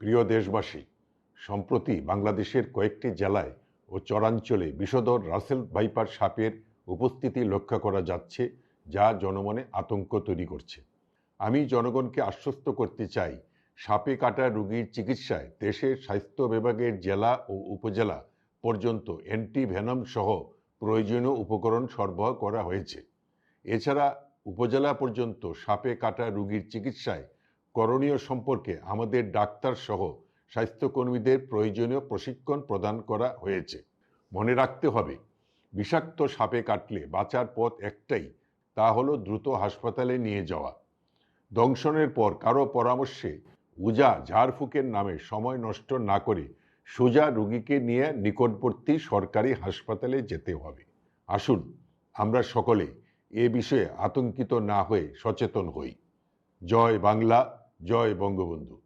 প্রিয় দেশবাসী, সম্প্রতি বাংলাদেশের কয়েকটি জেলায় ও চরাঞ্চলে বিষধর রাসেল ভাইপার সাপের উপস্থিতি লক্ষ্য করা যাচ্ছে, যা জনমনে আতঙ্ক তৈরি করছে। আমি জনগণকে আশ্বস্ত করতে চাই, সাপে কাটা রোগীর চিকিৎসায় দেশের স্বাস্থ্য বিভাগের জেলা ও উপজেলা পর্যন্ত অ্যান্টিভেনম সহ প্রয়োজনীয় উপকরণ সরবরাহ করা হয়েছে। এছাড়া উপজেলা পর্যন্ত সাপে কাটা রোগীর চিকিৎসায় করণীয় সম্পর্কে আমাদের ডাক্তার সহ স্বাস্থ্যকর্মীদের প্রয়োজনীয় প্রশিক্ষণ প্রদান করা হয়েছে। মনে রাখতে হবে, বিষাক্ত সাপে কাটলে বাঁচার পথ একটাই, তা হলো দ্রুত হাসপাতালে নিয়ে যাওয়া। দংশনের পর কারো পরামর্শে উজা ঝাড়ফুঁকের নামে সময় নষ্ট না করে সোজা রোগীকে নিয়ে নিকটবর্তী সরকারি হাসপাতালে যেতে হবে। আসুন আমরা সকলে এ বিষয়ে আতঙ্কিত না হয়ে সচেতন হই। জয় বাংলা, জয় বঙ্গবন্ধু।